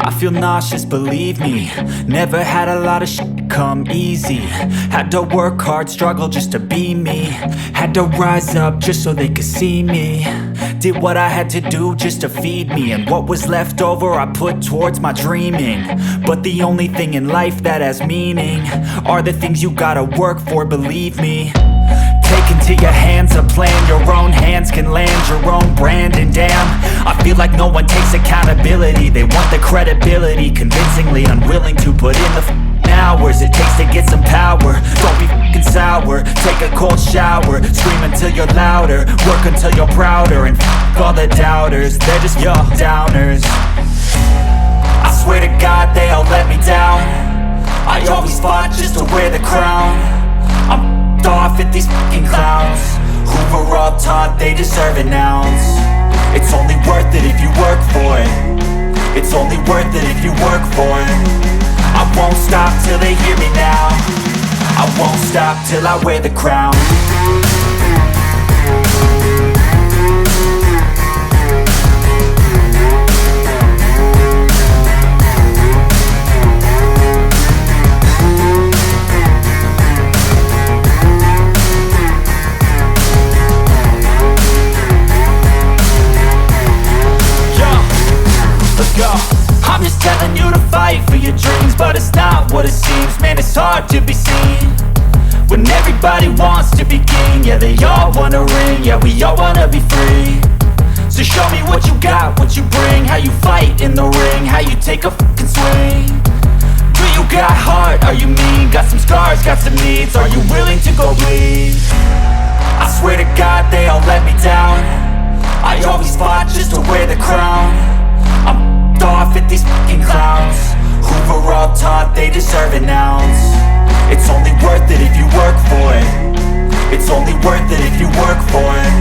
I feel nauseous, believe me. Never had a lot of shit come easy. Had to work hard, struggle just to be me. Had to rise up just so they could see me. Did what I had to do just to feed me, and what was left over I put towards my dreaming. But the only thing in life that has meaning are the things you gotta work for, believe me. Take into your hands a plan, your own hands can land your own brand. And damn, I feel like no one takes accountability. They want the credibility, convincingly unwilling to put in the hours it takes to get some power. Don't be f***ing sour, take a cold shower. Scream until you're louder, work until you're prouder. And f*** all the doubters, they're just your downers. I swear to God they all let me down. I always fought just to wear the crown. I'm off at these fucking clowns who were all taught they deserve an ounce. It's only worth it if you work for it. It's only worth it if you work for it. I won't stop till they hear me now. I won't stop till I wear the crown. I'm just telling you to fight for your dreams, but it's not what it seems. Man, it's hard to be seen when everybody wants to be king. Yeah, they all wanna ring, yeah, we all wanna be free. So show me what you got, what you bring, how you fight in the ring, how you take a fucking swing. Do you got heart, are you mean? Got some scars, got some needs, are you willing to go bleed? I swear to God they all let me down. I always fought just to wear the crown. I'm off at these fucking clowns who were all taught they deserve an ounce. It's only worth it if you work for it. It's only worth it if you work for it.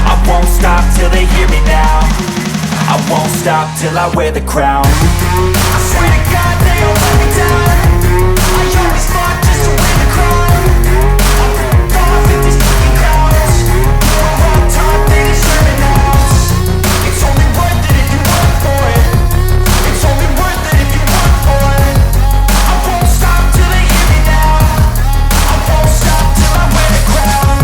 I won't stop till they hear me now. I won't stop till I wear the crown. I swear to God they all let me down. I always fought just to wear the crown. I'm off at these fucking clowns who were all taught they deserve an ounce. It's only worth it if you work for it. It's only worth it if you work for it. I won't stop till they hear me now. I won't stop till I wear the crown.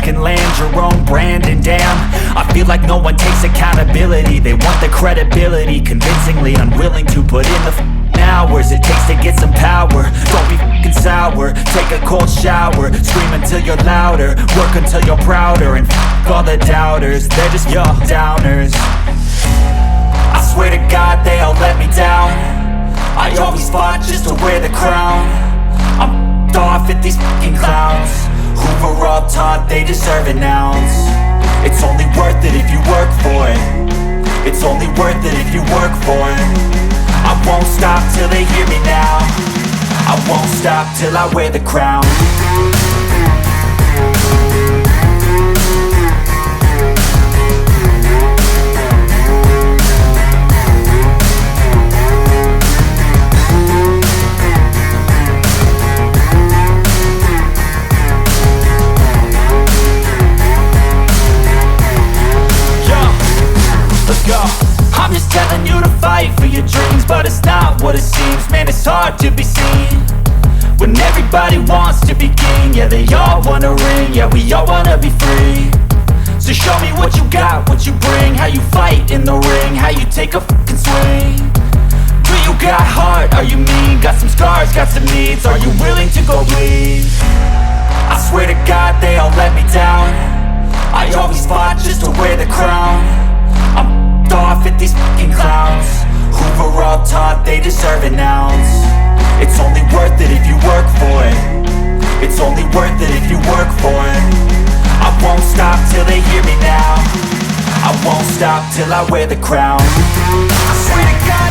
Can land your own brand. And damn, I feel like no one takes accountability. They want the credibility, convincingly unwilling to put in the hours it takes to get some power. Don't be fucking sour, take a cold shower. Scream until you're louder, work until you're prouder. And all the doubters, they're just your downers. I swear to God they all let me down. I always fought just to wear the crown. I'm off at these fucking clowns who were all taught they deserve an ounce. It's only worth it if you work for it. It's only worth it if you work for it. I won't stop till they hear me now. I won't stop till I wear the crown. I'm just telling you to fight for your dreams, but it's not what it seems. Man, it's hard to be seen when everybody wants to be king. Yeah, they all wanna ring, yeah, we all wanna be free. So show me what you got, what you bring, how you fight in the ring, how you take a fucking swing. Do you got heart, are you mean? Got some scars, got some needs, are you willing to go bleed? I swear to God they all let me down. I always fought just to wear the crown. I'm off at these fucking clowns who were all taught they deserve an ounce. It's only worth it if you work for it. It's only worth it if you work for it. I won't stop till they hear me now. I won't stop till I wear the crown. I swear to God